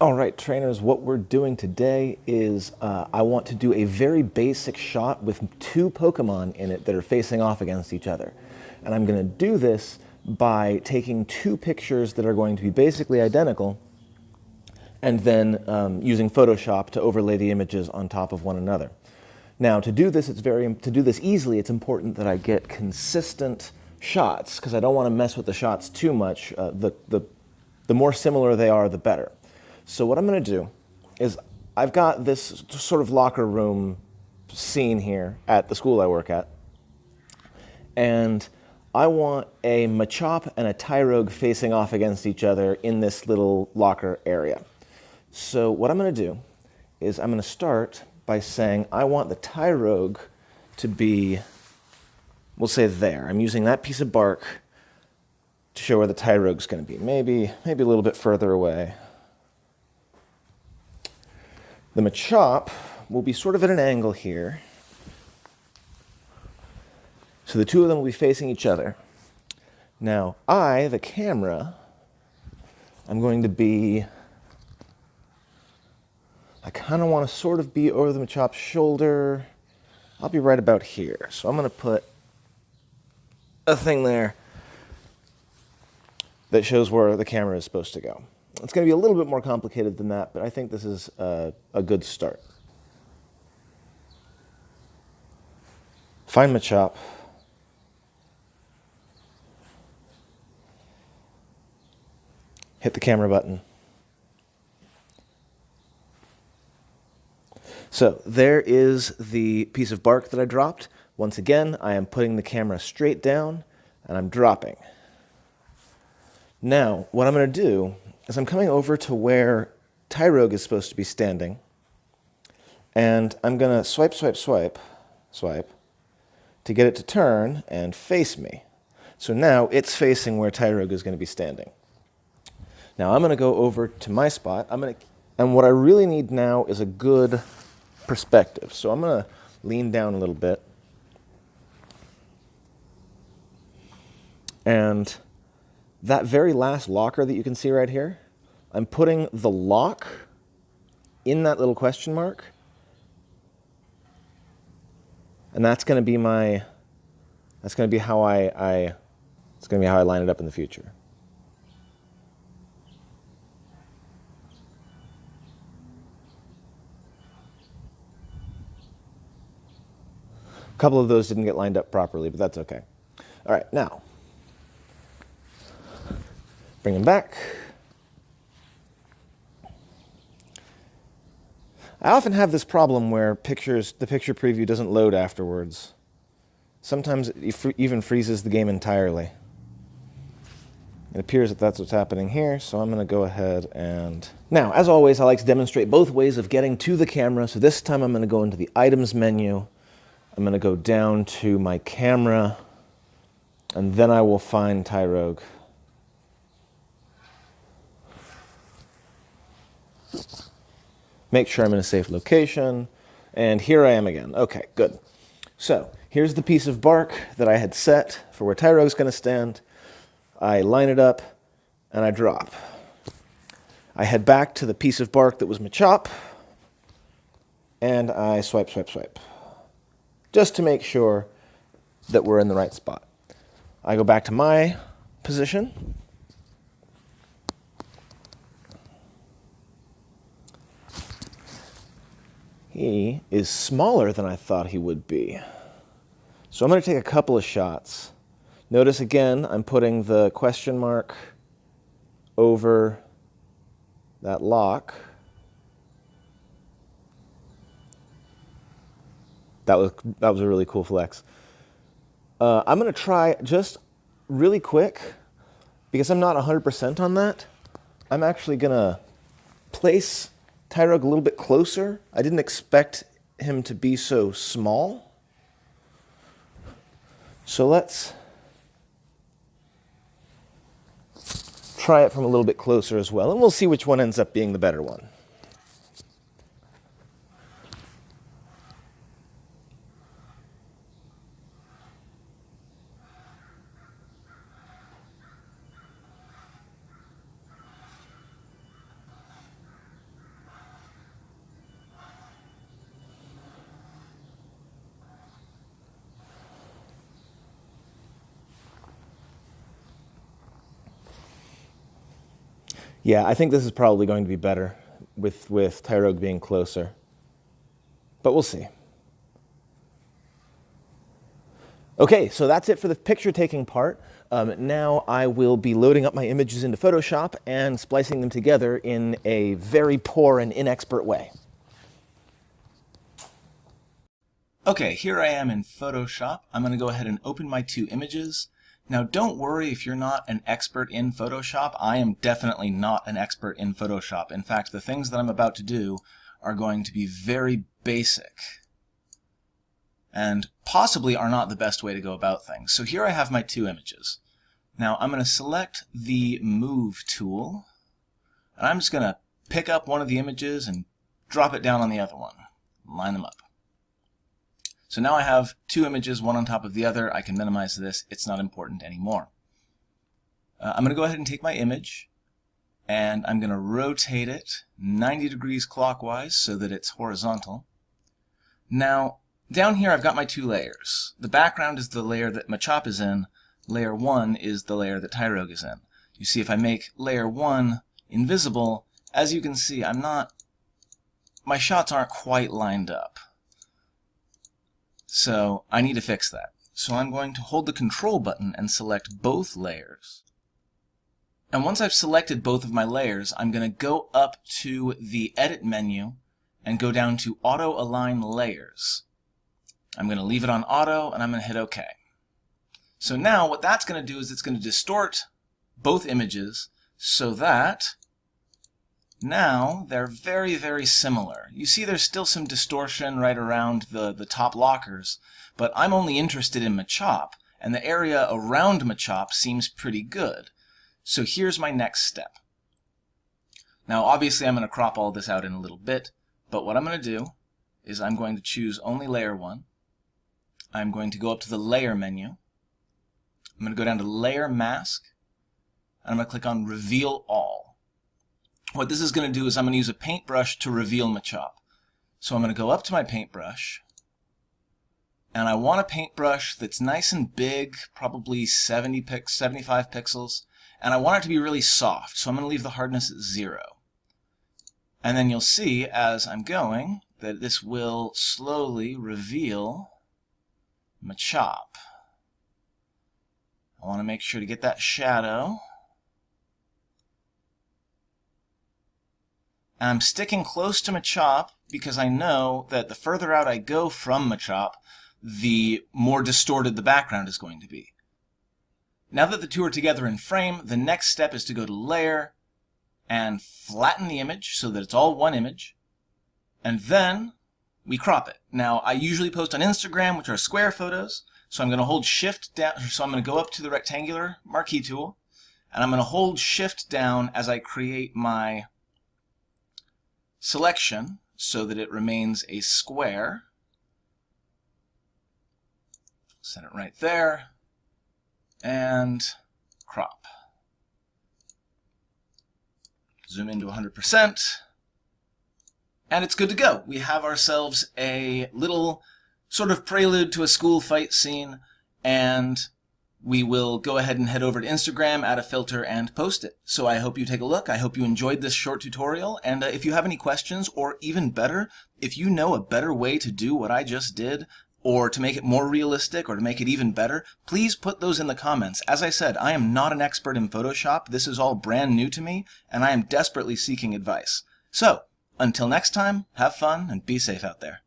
All right, trainers, what we're doing today is I want to do a very basic shot with two Pokemon in it that are facing off against each other. And I'm going to do this by taking two pictures that are going to be basically identical and then using Photoshop to overlay the images on top of one another. Now, to do this easily, it's important that I get consistent shots because I don't want to mess with the shots too much. The more similar they are, the better. So what I'm going to do is I've got this sort of locker room scene here at the school I work at, and I want a Machop and a Tyrogue facing off against each other in this little locker area. So what I'm going to do is I'm going to start by saying I want the Tyrogue to be, we'll say there. I'm using that piece of bark to show where the Tyrogue's going to be. Maybe a little bit further away. The Machop will be sort of at an angle here. So the two of them will be facing each other. Now, the camera, I'm going to be, I kind of want to sort of be over the Machop's shoulder. I'll be right about here. So I'm going to put a thing there that shows where the camera is supposed to go. It's going to be a little bit more complicated than that, but I think this is a good start. Find Machop. Hit the camera button. So there is the piece of bark that I dropped. Once again, I am putting the camera straight down and I'm dropping. Now, what I'm going to do is I'm coming over to where Tyrogue is supposed to be standing, and I'm going to swipe to get it to turn and face me. So now it's facing where Tyrogue is going to be standing. Now I'm going to go over to my spot. And what I really need now is a good perspective. So I'm going to lean down a little bit. And that very last locker that you can see right here, I'm putting the lock in that little question mark. And that's going to be how I line it up in the future. A couple of those didn't get lined up properly, but that's okay. All right, now bring them back. I often have this problem where the picture preview doesn't load afterwards. Sometimes it even freezes the game entirely. It appears that that's what's happening here, so I'm going to go ahead and... Now, as always, I like to demonstrate both ways of getting to the camera, so this time I'm going to go into the Items menu. I'm going to go down to my camera, and then I will find Tyrogue. Make sure I'm in a safe location, and here I am again. Okay, good. So here's the piece of bark that I had set for where Tyrogue's going to stand. I line it up, and I drop. I head back to the piece of bark that was Machop, and I swipe, just to make sure that we're in the right spot. I go back to my position. He is smaller than I thought he would be. So I'm going to take a couple of shots. Notice again, I'm putting the question mark over that lock. That was a really cool flex. I'm going to try just really quick, because I'm not 100% on that. I'm actually going to place Tyrogue a little bit closer. I didn't expect him to be so small. So let's try it from a little bit closer as well, and we'll see which one ends up being the better one. Yeah, I think this is probably going to be better with Tyrogue being closer. But we'll see. Okay, so that's it for the picture taking part. Now I will be loading up my images into Photoshop and splicing them together in a very poor and inexpert way. Okay, here I am in Photoshop. I'm going to go ahead and open my two images. Now don't worry if you're not an expert in Photoshop. I am definitely not an expert in Photoshop. In fact, the things that I'm about to do are going to be very basic and possibly are not the best way to go about things. So here I have my two images. Now I'm going to select the Move tool, and I'm just going to pick up one of the images and drop it down on the other one. Line them up. So now I have two images, one on top of the other. I can minimize this. It's not important anymore. I'm going to go ahead and take my image, and I'm going to rotate it 90 degrees clockwise so that it's horizontal. Now, down here I've got my two layers. The background is the layer that Machop is in. Layer 1 is the layer that Tyrogue is in. You see, if I make layer 1 invisible, as you can see, my shots aren't quite lined up. So I need to fix that. So I'm going to hold the Control button and select both layers. And once I've selected both of my layers, I'm going to go up to the Edit menu and go down to Auto Align Layers. I'm going to leave it on auto, and I'm going to hit OK. So now what that's going to do is it's going to distort both images so that now they're very, very similar. You see there's still some distortion right around the top lockers, but I'm only interested in Machop, and the area around Machop seems pretty good. So here's my next step. Now obviously I'm going to crop all this out in a little bit, but what I'm going to do is I'm going to choose only layer 1. I'm going to go up to the Layer menu. I'm going to go down to Layer Mask, and I'm going to click on Reveal All. What this is going to do is I'm going to use a paintbrush to reveal Machop. So I'm going to go up to my paintbrush, and I want a paintbrush that's nice and big, probably 75 pixels, and I want it to be really soft, so I'm going to leave the hardness at 0. And then you'll see as I'm going that this will slowly reveal Machop. I want to make sure to get that shadow. And I'm sticking close to Machop because I know that the further out I go from Machop, the more distorted the background is going to be. Now that the two are together in frame, the next step is to go to Layer and flatten the image so that it's all one image. And then we crop it. Now, I usually post on Instagram, which are square photos, so I'm going to hold Shift down, so I'm going to go up to the rectangular marquee tool, and I'm going to hold Shift down as I create my selection so that it remains a square. Set it right there, and crop. Zoom into 100%. And it's good to go. We have ourselves a little sort of prelude to a school fight scene, and we will go ahead and head over to Instagram, add a filter, and post it. So I hope you take a look. I hope you enjoyed this short tutorial, and if you have any questions, or even better, if you know a better way to do what I just did, or to make it more realistic, or to make it even better, please put those in the comments. As I said, I am not an expert in Photoshop. This is all brand new to me, and I am desperately seeking advice. So, until next time, have fun and be safe out there.